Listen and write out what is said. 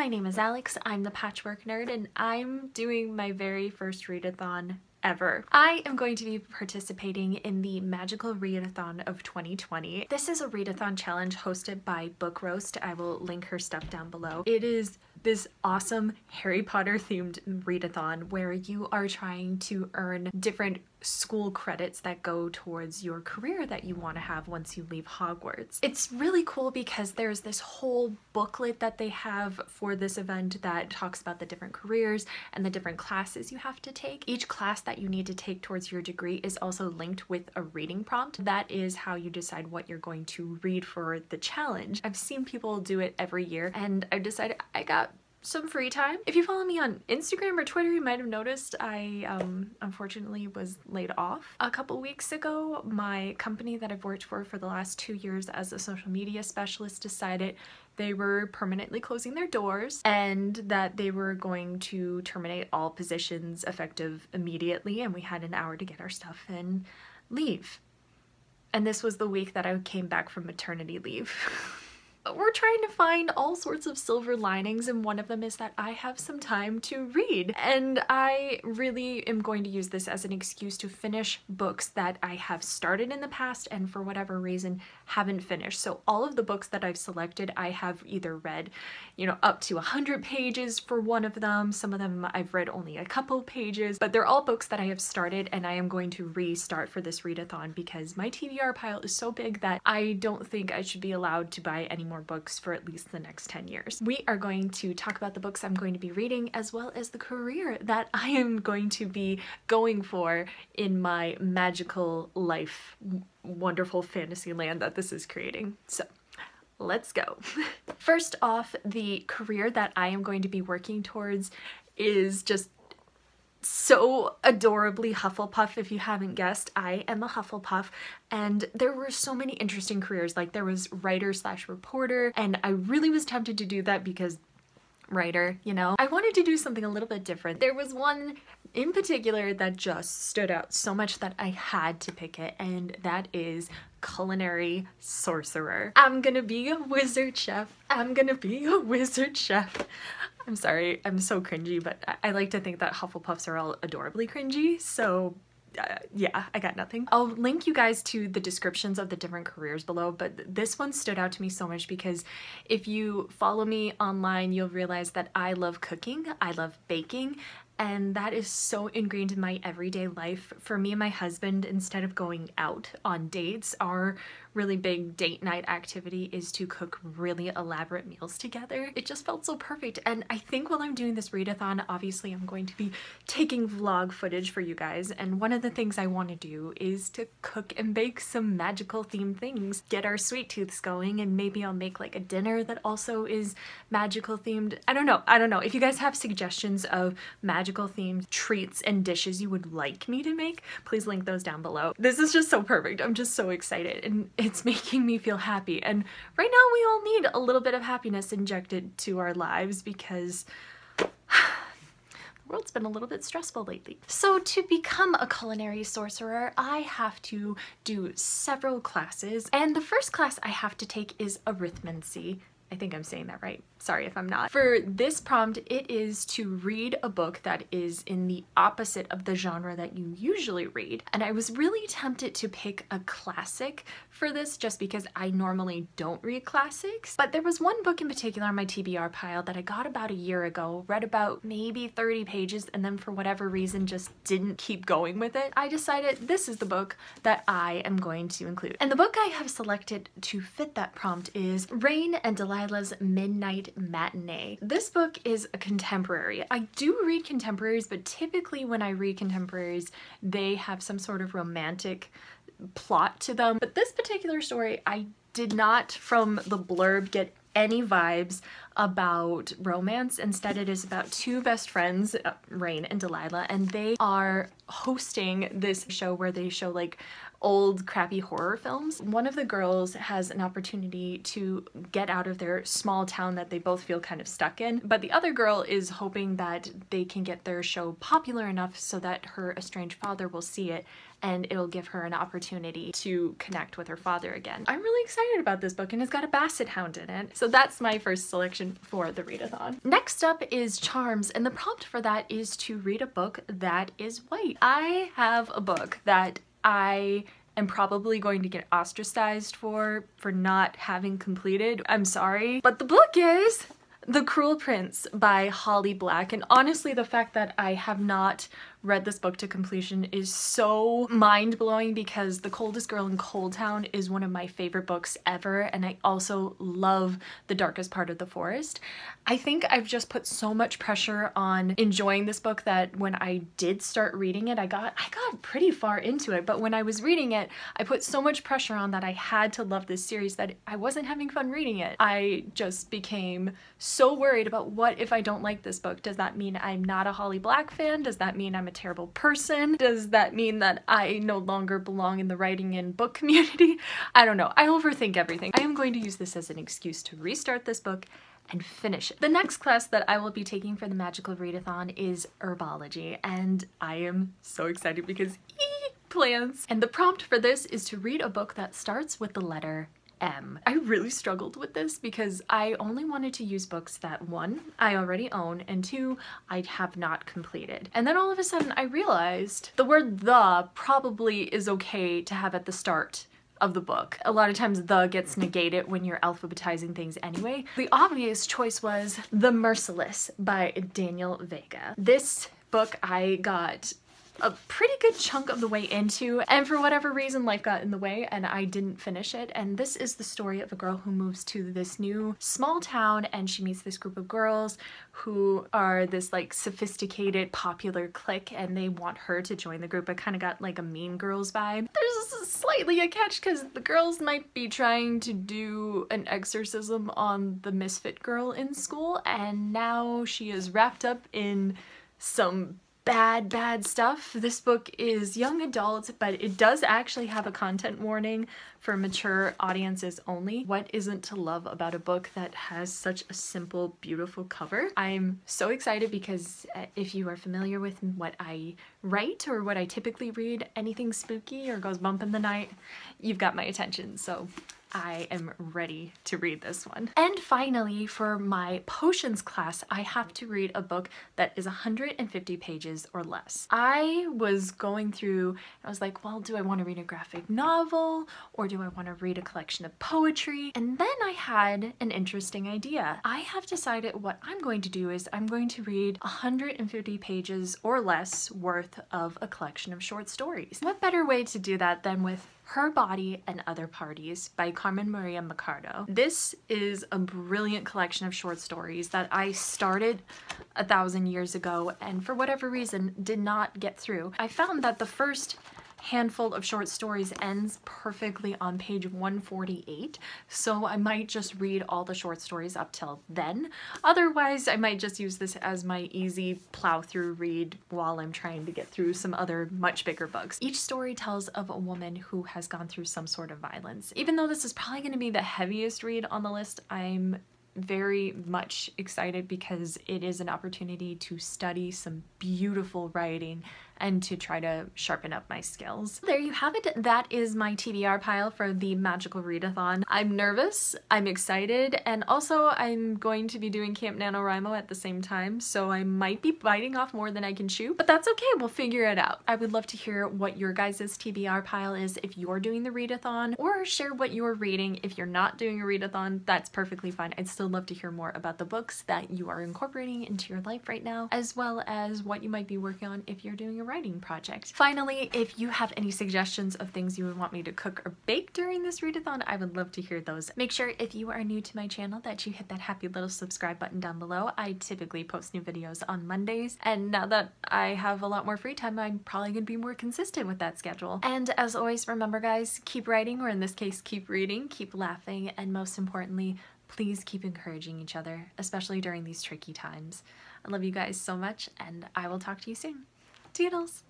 my name is Alex, I'm the Patchwork Nerd, and I'm doing my very first readathon ever. I am going to be participating in the Magical Readathon of 2020. This is a readathon challenge hosted by Book Roast. I will link her stuff down below. It is this awesome Harry Potter themed readathon where you are trying to earn different school credits that go towards your career that you want to have once you leave Hogwarts. It's really cool because there's this whole booklet that they have for this event that talks about the different careers and the different classes you have to take. Each class that you need to take towards your degree is also linked with a reading prompt. That is how you decide what you're going to read for the challenge. I've seen people do it every year and I've decided I got some free time. If you follow me on Instagram or Twitter, you might have noticed I unfortunately was laid off a couple weeks ago. My company that I've worked for the last 2 years as a social media specialist decided they were permanently closing their doors and that they were going to terminate all positions effective immediately, and we had an hour to get our stuff and leave. And this was the week that I came back from maternity leave. We're trying to find all sorts of silver linings, and one of them is that I have some time to read. And I really am going to use this as an excuse to finish books that I have started in the past and for whatever reason haven't finished. So all of the books that I've selected, I have either read, you know, up to 100 pages for one of them. Some of them I've read only a couple pages, but they're all books that I have started and I am going to restart for this readathon because my TBR pile is so big that I don't think I should be allowed to buy any more books for at least the next 10 years. We are going to talk about the books I'm going to be reading as well as the career that I am going to be going for in my magical life, wonderful fantasy land that this is creating. So let's go. First off, the career that I am going to be working towards is just so adorably Hufflepuff. If you haven't guessed, I am a Hufflepuff, and there were so many interesting careers. Like there was writer slash reporter, and I really was tempted to do that because writer, you know? I wanted to do something a little bit different. There was one in particular that just stood out so much that I had to pick it, and that is culinary sorcerer. I'm gonna be a wizard chef. I'm gonna be a wizard chef. I'm sorry, I'm so cringy, but I like to think that Hufflepuffs are all adorably cringy, so yeah, I got nothing. I'll link you guys to the descriptions of the different careers below, but this one stood out to me so much because if you follow me online, you'll realize that I love cooking, I love baking, and that is so ingrained in my everyday life. For me and my husband, instead of going out on dates, our really big date night activity is to cook really elaborate meals together. It just felt so perfect, and I think while I'm doing this readathon, obviously I'm going to be taking vlog footage for you guys, and one of the things I want to do is to cook and bake some magical themed things, get our sweet tooths going, and maybe I'll make like a dinner that also is magical themed. I don't know. If you guys have suggestions of magical themed treats and dishes you would like me to make, please link those down below. This is just so perfect. I'm just so excited, and it's making me feel happy, and right now we all need a little bit of happiness injected to our lives because the world's been a little bit stressful lately. So to become a culinary sorcerer, I have to do several classes, and the first class I have to take is arithmancy. I think I'm saying that right. Sorry if I'm not. For this prompt, it is to read a book that is in the opposite of the genre that you usually read. And I was really tempted to pick a classic for this just because I normally don't read classics. But there was one book in particular on my TBR pile that I got about a year ago, read about maybe 30 pages, and then for whatever reason just didn't keep going with it. I decided this is the book that I am going to include. And the book I have selected to fit that prompt is Rayne and Delilah's Midnite Matinee. This book is a contemporary. I do read contemporaries, but typically when I read contemporaries, they have some sort of romantic plot to them. But this particular story, I did not, from the blurb, get any vibes about romance. Instead, it is about two best friends, Rayne and Delilah, and they are hosting this show where they show like old crappy horror films. One of the girls has an opportunity to get out of their small town that they both feel kind of stuck in, but the other girl is hoping that they can get their show popular enough so that her estranged father will see it and it'll give her an opportunity to connect with her father again. I'm really excited about this book, and it's got a basset hound in it. So that's my first selection for the readathon. Next up is Charms, and the prompt for that is to read a book that is white. I have a book that I am probably going to get ostracized for not having completed. I'm sorry, but the book is The Cruel Prince by Holly Black, and honestly the fact that I have not read this book to completion is so mind-blowing because The Coldest Girl in Cold Town is one of my favorite books ever, and I also love The Darkest Part of the Forest. I think I've just put so much pressure on enjoying this book that when I did start reading it, I got pretty far into it, but when I was reading it, I put so much pressure on that I had to love this series that I wasn't having fun reading it. I just became so worried about what if I don't like this book. Does that mean I'm not a Holly Black fan? Does that mean I'm a terrible person? Does that mean that I no longer belong in the writing and book community? I don't know. I overthink everything. I am going to use this as an excuse to restart this book and finish it. The next class that I will be taking for the Magical Readathon is Herbology, and I am so excited because plants. And the prompt for this is to read a book that starts with the letter M. I really struggled with this because I only wanted to use books that, one, I already own, and two, I have not completed. And then all of a sudden I realized the word the probably is okay to have at the start of the book. A lot of times the gets negated when you're alphabetizing things anyway. The obvious choice was The Merciless by Danielle Vega. This book I got a pretty good chunk of the way into, and for whatever reason life got in the way and I didn't finish it. And this is the story of a girl who moves to this new small town, and she meets this group of girls who are this like sophisticated popular clique, and they want her to join the group. I kind of got like a Mean Girls vibe. There's slightly a catch because the girls might be trying to do an exorcism on the misfit girl in school, and now she is wrapped up in some bad stuff. This book is young adult, but it does actually have a content warning for mature audiences only. What isn't to love about a book that has such a simple, beautiful cover? I'm so excited because if you are familiar with what I write or what I typically read, anything spooky or goes bump in the night, you've got my attention. So I am ready to read this one. And finally, for my potions class, I have to read a book that is 150 pages or less. I was going through, I was like, well, do I want to read a graphic novel or do I want to read a collection of poetry? And then I had an interesting idea. I have decided what I'm going to do is I'm going to read 150 pages or less worth of a collection of short stories. What better way to do that than with Her Body and Other Parties by Carmen Machado. This is a brilliant collection of short stories that I started 1,000 years ago and for whatever reason did not get through. I found that the first handful of short stories ends perfectly on page 148, so I might just read all the short stories up till then. Otherwise, I might just use this as my easy plow through read while I'm trying to get through some other much bigger books. Each story tells of a woman who has gone through some sort of violence. Even though this is probably going to be the heaviest read on the list, I'm very much excited because it is an opportunity to study some beautiful writing and to try to sharpen up my skills. There you have it. That is my TBR pile for the Magical Readathon. I'm nervous, I'm excited, and also I'm going to be doing Camp NaNoWriMo at the same time, so I might be biting off more than I can chew, but that's okay, we'll figure it out. I would love to hear what your guys' TBR pile is if you're doing the readathon, or share what you're reading. If you're not doing a readathon, that's perfectly fine. I'd still love to hear more about the books that you are incorporating into your life right now, as well as what you might be working on if you're doing a writing project. Finally, if you have any suggestions of things you would want me to cook or bake during this readathon, I would love to hear those. Make sure if you are new to my channel that you hit that happy little subscribe button down below. I typically post new videos on Mondays, and now that I have a lot more free time, I'm probably gonna be more consistent with that schedule. And as always, remember guys, keep writing, or in this case, keep reading, keep laughing, and most importantly, please keep encouraging each other, especially during these tricky times. I love you guys so much, and I will talk to you soon. Toodles!